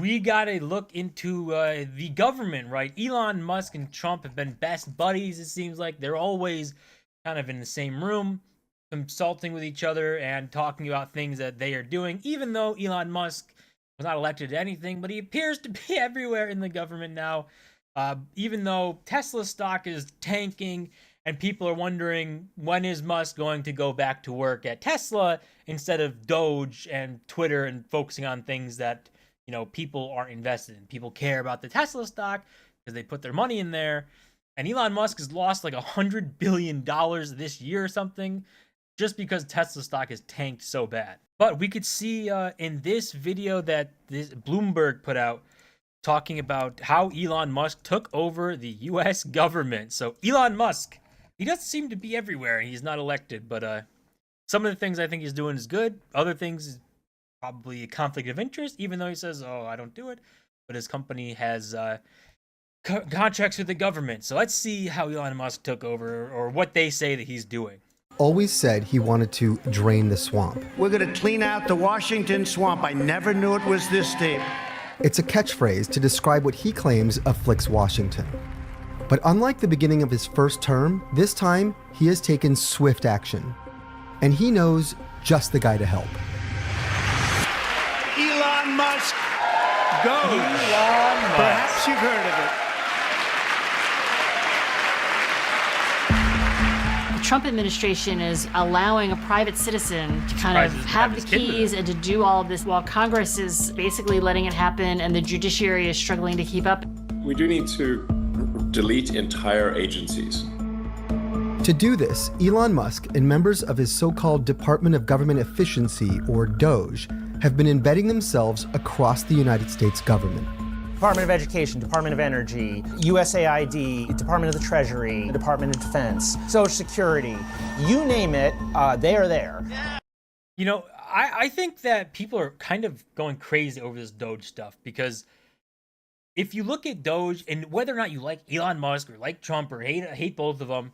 we got to look into the government, right? Elon Musk and Trump have been best buddies, it seems like. They're always kind of in the same room, consulting with each other and talking about things that they are doing, even though Elon Musk was not elected to anything, but he appears to be everywhere in the government now. Even though Tesla stock is tanking and people are wondering, when is Musk going to go back to work at Tesla instead of Doge and Twitter and focusing on things that, you know, people aren't invested in. People care about the Tesla stock because they put their money in there. And Elon Musk has lost like $100 billion this year or something just because Tesla stock has tanked so bad. But we could see in this video that this Bloomberg put out talking about how Elon Musk took over the US government. So Elon Musk, he doesn't seem to be everywhere and he's not elected, but some of the things I think he's doing is good. Other things is probably a conflict of interest, even though he says, oh, I don't do it. But his company has contracts with the government. So let's see how Elon Musk took over, or what they say that he's doing. Always said he wanted to drain the swamp. We're going to clean out the Washington swamp. I never knew it was this deep. It's a catchphrase to describe what he claims afflicts Washington. But unlike the beginning of his first term, this time he has taken swift action. And he knows just the guy to help. Elon Musk goes. Elon Musk. Perhaps you've heard of it. The Trump administration is allowing a private citizen to kind of have the keys and to do all of this while Congress is basically letting it happen and the judiciary is struggling to keep up. We do need to delete entire agencies. To do this, Elon Musk and members of his so-called Department of Government Efficiency, or DOGE, have been embedding themselves across the United States government. Department of Education, Department of Energy, USAID, Department of the Treasury, Department of Defense, Social Security, you name it, they are there. You know, I think that people are kind of going crazy over this Doge stuff, because if you look at Doge, and whether or not you like Elon Musk or like Trump or hate both of them,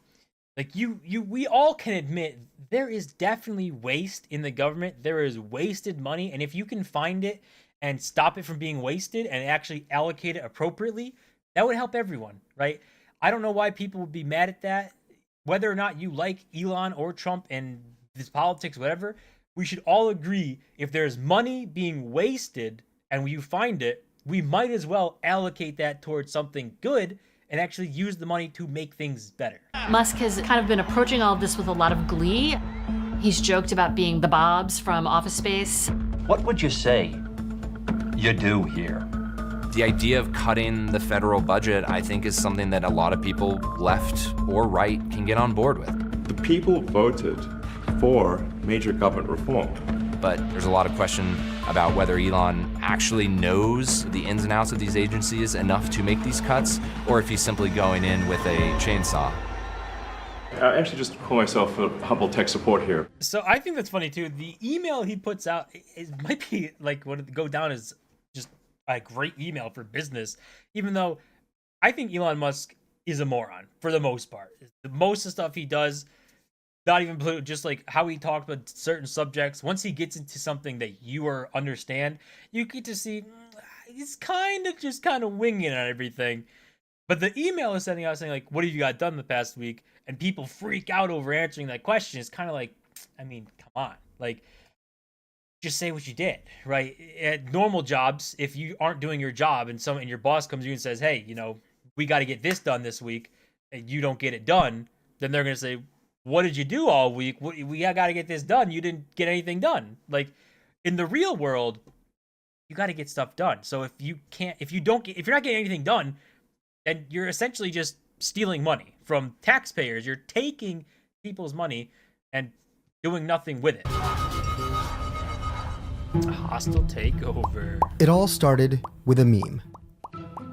like we all can admit there is definitely waste in the government. There is wasted money, and if you can find it and stop it from being wasted and actually allocate it appropriately, that would help everyone, right? I don't know why people would be mad at that. Whether or not you like Elon or Trump and his politics, whatever, we should all agree, if there's money being wasted and you find it, we might as well allocate that towards something good and actually use the money to make things better. Musk has kind of been approaching all of this with a lot of glee. He's joked about being the Bobs from Office Space. What would you say you do here? The idea of cutting the federal budget, I think, is something that a lot of people, left or right, can get on board with. The people voted for major government reform. But there's a lot of question about whether Elon actually knows the ins and outs of these agencies enough to make these cuts, or if he's simply going in with a chainsaw. I actually just call myself a humble tech support here. So I think that's funny too. The email he puts out, it might be like what would go down as just a great email for business, even though I think Elon Musk is a moron for the most part. Most of the stuff he does, not even political, just like how he talks about certain subjects. Once he gets into something that you understand, you get to see he's kind of winging on everything. But the email is sending out saying, like, what have you got done the past week? And people freak out over answering that question. It's kind of like, I mean, come on. Like, just say what you did, right? At normal jobs, if you aren't doing your job and your boss comes to you and says, hey, you know, we got to get this done this week, and you don't get it done, then they're going to say, what did you do all week? We got to get this done. You didn't get anything done. Like, in the real world, you got to get stuff done. So if you're not getting anything done, then you're essentially just stealing money from taxpayers. You're taking people's money and doing nothing with it. A hostile takeover. It all started with a meme.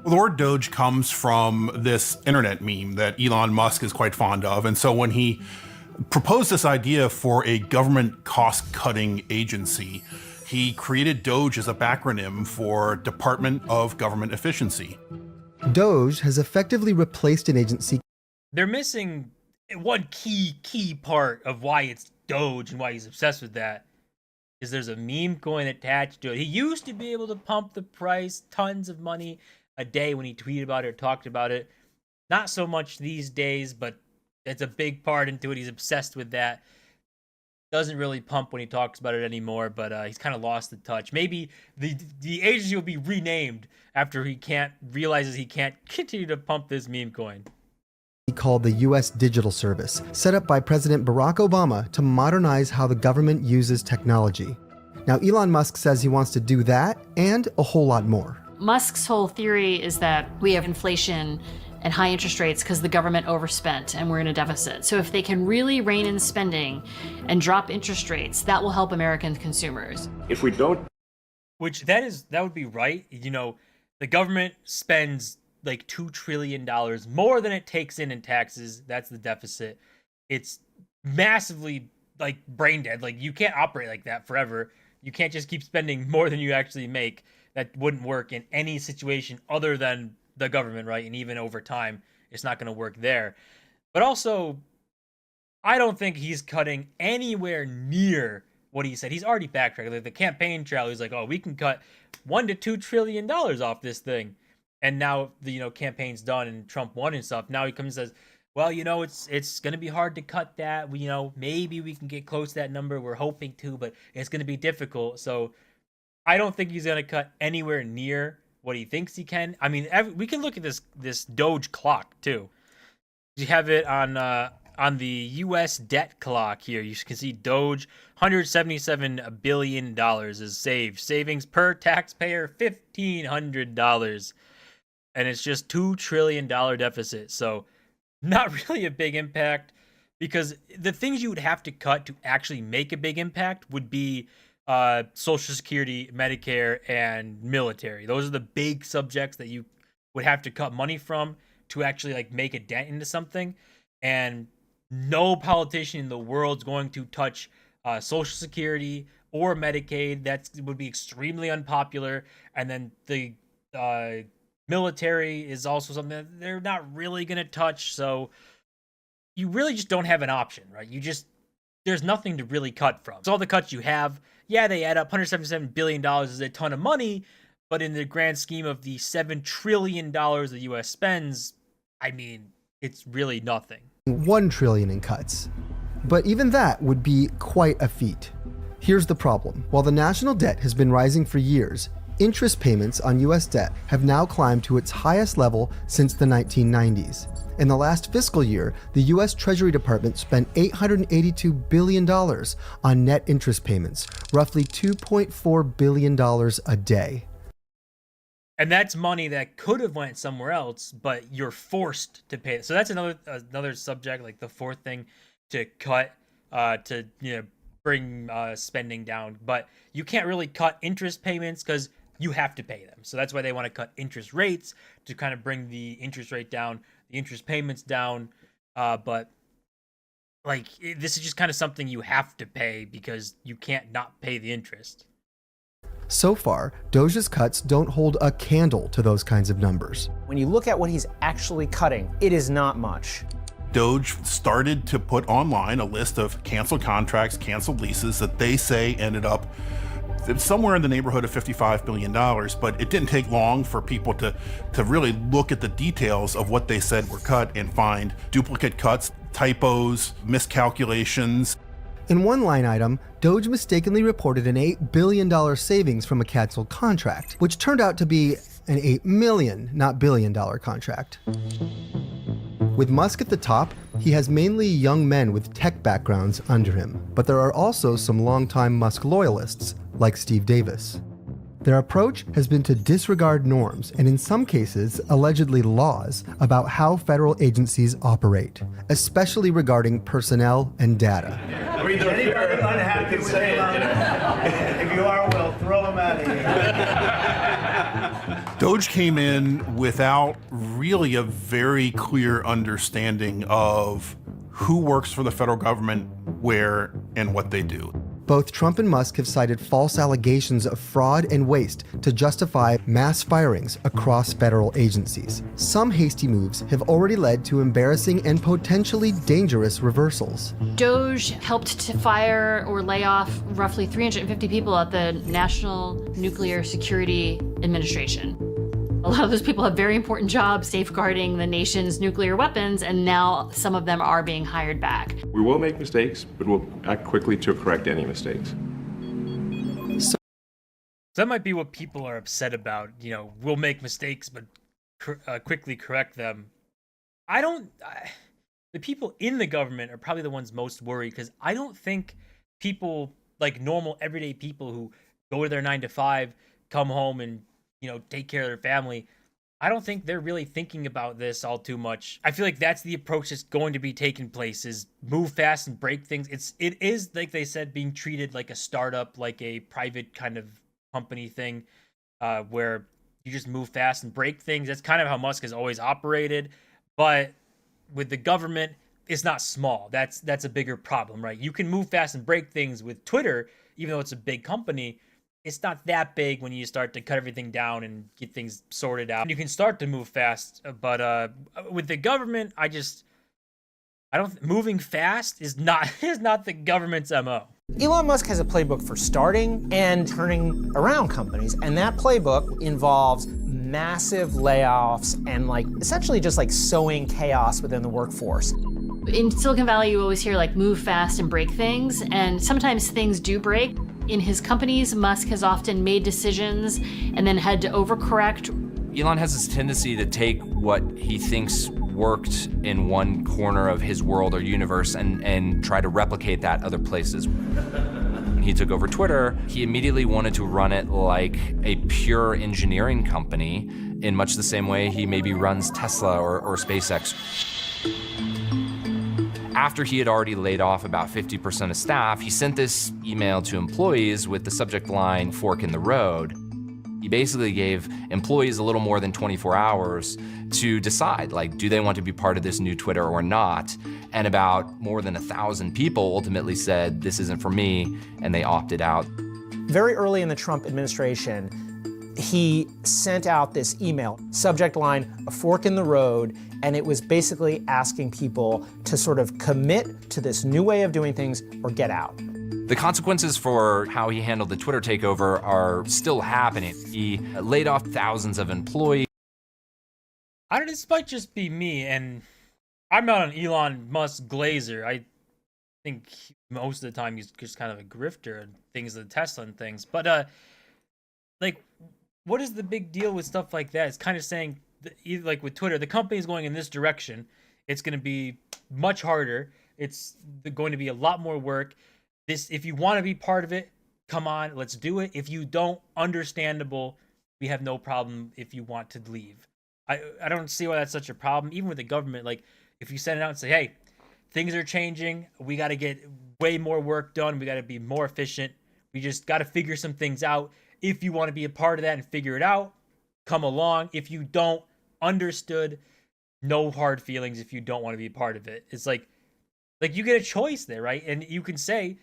The word Doge comes from this internet meme that Elon Musk is quite fond of. And so when he proposed this idea for a government cost-cutting agency, he created DOGE as a backronym for Department of Government Efficiency. DOGE has effectively replaced an agency. They're missing one key part of why it's DOGE and why he's obsessed with that. is there's a meme coin attached to it. He used to be able to pump the price tons of money a day when he tweeted about it or talked about it. Not so much these days, but it's a big part into it. He's obsessed with that. Doesn't really pump when he talks about it anymore, but he's kind of lost the touch. Maybe the agency will be renamed after he realizes he can't continue to pump this meme coin. Called the U.S. Digital Service, set up by President Barack Obama to modernize how the government uses technology. Now, Elon Musk says he wants to do that and a whole lot more. Musk's whole theory is that we have inflation and high interest rates because the government overspent and we're in a deficit. So if they can really rein in spending and drop interest rates, that will help American consumers. If we don't, which that would be right. You know, the government spends like $2 trillion more than it takes in taxes. That's the deficit. It's massively like brain dead. Like, you can't operate like that forever. You can't just keep spending more than you actually make. That wouldn't work in any situation other than the government, right? And even over time, it's not going to work there. But also, I don't think he's cutting anywhere near what he said. He's already backtracked. Like the campaign trail, he's like, oh, we can cut $1 to $2 trillion off this thing. And now the campaign's done and Trump won and stuff. Now he comes and says, well, it's going to be hard to cut that. Maybe we can get close to that number. We're hoping to, but it's going to be difficult. So I don't think he's going to cut anywhere near what he thinks he can. I mean, we can look at this DOGE clock too. You have it on the U.S. debt clock here. You can see DOGE, $177 billion is saved. Savings per taxpayer, $1,500. And it's just $2 trillion deficit. So not really a big impact, because the things you would have to cut to actually make a big impact would be Social Security, Medicare, and military. Those are the big subjects that you would have to cut money from to actually like make a dent into something. And no politician in the world is going to touch Social Security or Medicaid. That would be extremely unpopular. And then the military is also something that they're not really going to touch. So you really just don't have an option, right? There's nothing to really cut from. So all the cuts you have, yeah, they add up. $177 billion is a ton of money, but in the grand scheme of the $7 trillion the U.S. spends, I mean, it's really nothing. $1 trillion in cuts. But even that would be quite a feat. Here's the problem. While the national debt has been rising for years, interest payments on U.S. debt have now climbed to its highest level since the 1990s. In the last fiscal year, the U.S. Treasury Department spent $882 billion on net interest payments, roughly $2.4 billion a day. And that's money that could have went somewhere else, but you're forced to pay it. So that's another subject, like the fourth thing to cut to bring spending down. But you can't really cut interest payments because you have to pay them. So that's why they want to cut interest rates to kind of bring the interest rate down, the interest payments down. But like this is just kind of something you have to pay because you can't not pay the interest. So far, DOGE's cuts don't hold a candle to those kinds of numbers. When you look at what he's actually cutting, it is not much. DOGE started to put online a list of canceled contracts, canceled leases that they say ended up somewhere in the neighborhood of $55 billion, but it didn't take long for people to really look at the details of what they said were cut and find duplicate cuts, typos, miscalculations. In one line item, DOGE mistakenly reported an $8 billion savings from a canceled contract, which turned out to be an $8 million, not billion-dollar contract. With Musk at the top, he has mainly young men with tech backgrounds under him, but there are also some longtime Musk loyalists, like Steve Davis. Their approach has been to disregard norms and in some cases, allegedly laws, about how federal agencies operate, especially regarding personnel and data. Anybody unhappy with it? If you are, we'll throw them out of here. DOGE came in without really a very clear understanding of who works for the federal government, where, and what they do. Both Trump and Musk have cited false allegations of fraud and waste to justify mass firings across federal agencies. Some hasty moves have already led to embarrassing and potentially dangerous reversals. DOGE helped to fire or lay off roughly 350 people at the National Nuclear Security Administration. A lot of those people have very important jobs safeguarding the nation's nuclear weapons, and now some of them are being hired back. We will make mistakes, but we'll act quickly to correct any mistakes. So that might be what people are upset about. You know, we'll make mistakes, but quickly correct them. The people in the government are probably the ones most worried, because I don't think people, like normal everyday people who go to their 9 to 5, come home and, you know, take care of their family, I don't think they're really thinking about this all too much. I feel like that's the approach that's going to be taking place, is move fast and break things. It is, like they said, being treated like a startup, like a private kind of company thing, where you just move fast and break things. That's kind of how Musk has always operated. But with the government, it's not small. That's a bigger problem, right? You can move fast and break things with Twitter, even though it's a big company. It's not that big when you start to cut everything down and get things sorted out. You can start to move fast, but with the government, moving fast is not the government's MO. Elon Musk has a playbook for starting and turning around companies, and that playbook involves massive layoffs and essentially just sowing chaos within the workforce. In Silicon Valley, you always hear move fast and break things, and sometimes things do break. In his companies, Musk has often made decisions and then had to overcorrect. Elon has this tendency to take what he thinks worked in one corner of his world or universe and try to replicate that other places. When he took over Twitter, he immediately wanted to run it like a pure engineering company, in much the same way he maybe runs Tesla or SpaceX. After he had already laid off about 50% of staff, he sent this email to employees with the subject line, "Fork in the road." He basically gave employees a little more than 24 hours to decide, do they want to be part of this new Twitter or not? And about more than 1,000 people ultimately said, "This isn't for me," and they opted out. Very early in the Trump administration, he sent out this email, subject line, "A fork in the road," and it was basically asking people to sort of commit to this new way of doing things or get out. The consequences for how he handled the Twitter takeover are still happening. He laid off thousands of employees. This might just be me, and I'm not an Elon Musk glazer. I think most of the time he's just kind of a grifter and things like Tesla and things. But what is the big deal with stuff like that? It's kind of saying, with Twitter, the company is going in this direction. It's going to be much harder. It's going to be a lot more work. If you want to be part of it, come on, let's do it. If you don't, understandable. We have no problem if you want to leave. I don't see why that's such a problem. Even with the government, if you send it out and say, hey, things are changing. We got to get way more work done. We got to be more efficient. We just got to figure some things out. If you want to be a part of that and figure it out, come along. If you don't, understood. No hard feelings if you don't want to be a part of it. It's like you get a choice there, right? And you can say,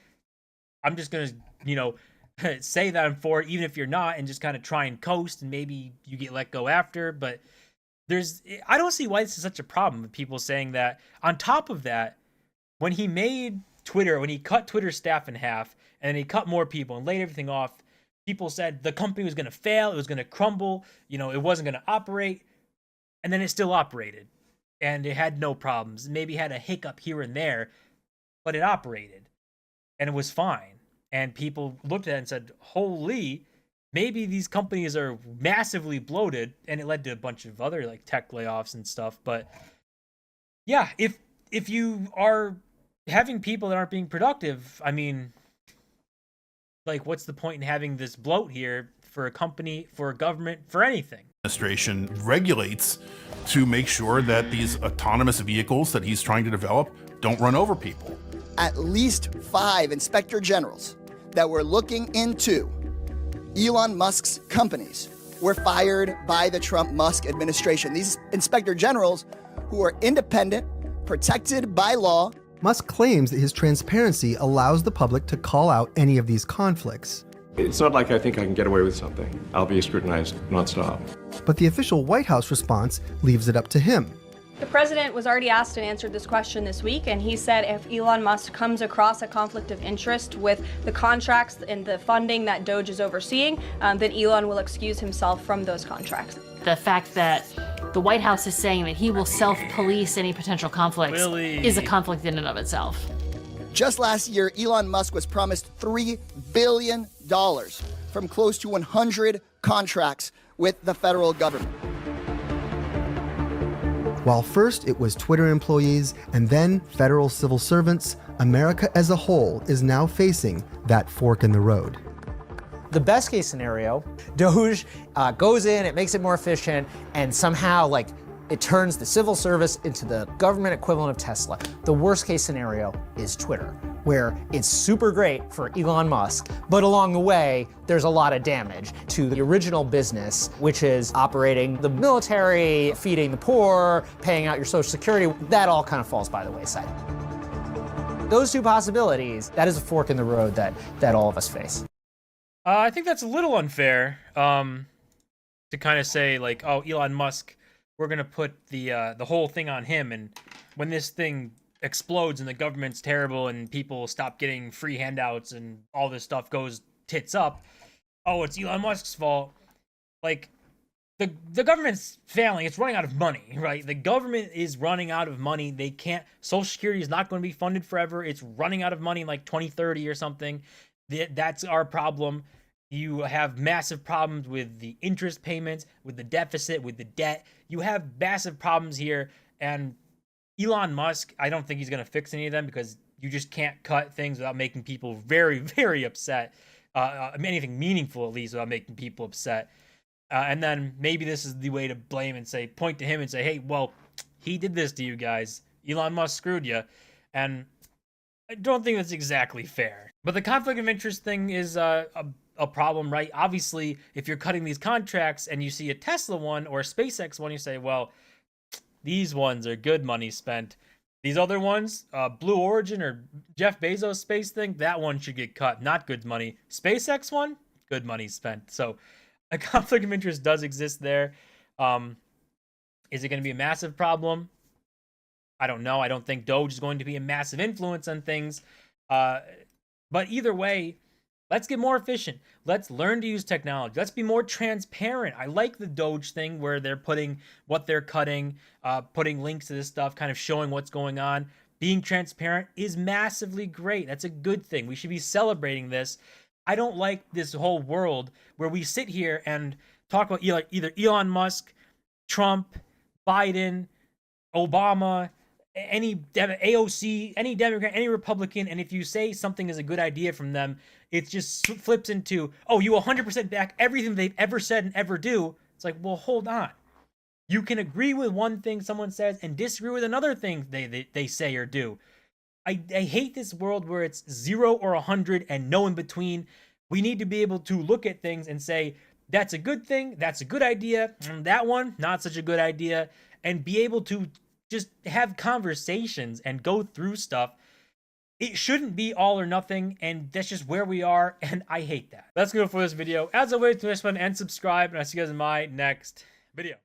I'm just going to, say that I'm for it, even if you're not, and just kind of try and coast, and maybe you get let go after. But I don't see why this is such a problem with people saying that. On top of that, when he made Twitter, when he cut Twitter staff in half, and then he cut more people and laid everything off, people said the company was going to fail, it was going to crumble, it wasn't going to operate. And then it still operated. And it had no problems. Maybe had a hiccup here and there, but it operated. And it was fine. And people looked at it and said, holy, maybe these companies are massively bloated. And it led to a bunch of other tech layoffs and stuff. But yeah, if you are having people that aren't being productive, what's the point in having this bloat here for a company, for a government, for anything? Administration regulates to make sure that these autonomous vehicles that he's trying to develop don't run over people. At least 5 inspector generals that were looking into Elon Musk's companies were fired by the Trump-Musk administration. These inspector generals, who are independent, protected by law. Musk claims that his transparency allows the public to call out any of these conflicts. It's not like I think I can get away with something. I'll be scrutinized nonstop. But the official White House response leaves it up to him. The president was already asked and answered this question this week, and he said if Elon Musk comes across a conflict of interest with the contracts and the funding that DOGE is overseeing, then Elon will excuse himself from those contracts. The fact that the White House is saying that he will self-police any potential conflicts is a conflict in and of itself. Just last year, Elon Musk was promised $3 billion from close to 100 contracts with the federal government. While first it was Twitter employees and then federal civil servants, America as a whole is now facing that fork in the road. The best case scenario, DOGE goes in, it makes it more efficient, and somehow it turns the civil service into the government equivalent of Tesla. The worst case scenario is Twitter, where it's super great for Elon Musk, but along the way, there's a lot of damage to the original business, which is operating the military, feeding the poor, paying out your Social Security. That all kind of falls by the wayside. Those two possibilities, that is a fork in the road that all of us face. I think that's a little unfair to kind of say oh, Elon Musk, we're gonna put the whole thing on him, and when this thing explodes and the government's terrible and people stop getting free handouts and all this stuff goes tits up, oh, it's Elon Musk's fault. The government's failing. It's running out of money, right? The government is running out of money. They can't. Social Security is not going to be funded forever. It's running out of money in 2030 or something. That's our problem. You have massive problems with the interest payments, with the deficit, with the debt. You have massive problems here. And Elon Musk, I don't think he's going to fix any of them, because you just can't cut things without making people very, very upset. Anything meaningful, at least, without making people upset. And then maybe this is the way to blame and point to him and say, hey, well, he did this to you guys. Elon Musk screwed you. And I don't think that's exactly fair. But the conflict of interest thing is a problem, right? Obviously, if you're cutting these contracts and you see a Tesla one or a SpaceX one, you say, well, these ones are good money spent. These other ones, Blue Origin or Jeff Bezos space thing, that one should get cut. Not good money. SpaceX one, good money spent. So a conflict of interest does exist there. Is it going to be a massive problem? I don't know. I don't think DOGE is going to be a massive influence on things. But either way, let's get more efficient. Let's learn to use technology. Let's be more transparent. I like the DOGE thing where they're putting what they're cutting, putting links to this stuff, kind of showing what's going on. Being transparent is massively great. That's a good thing. We should be celebrating this. I don't like this whole world where we sit here and talk about either Elon Musk, Trump, Biden, Obama, any AOC, any Democrat, any Republican, and if you say something is a good idea from them, it just flips into, oh, you 100% back everything they've ever said and ever do. It's like, well, hold on. You can agree with one thing someone says and disagree with another thing they say or do. I hate this world where it's 0 or 100 and no in between. We need to be able to look at things and say, that's a good thing, that's a good idea, and that one, not such a good idea, and be able to just have conversations and go through stuff. It shouldn't be all or nothing, and that's just where we are, and I hate that. That's good for this video. As always, smash the button and subscribe, and I'll see you guys in my next video.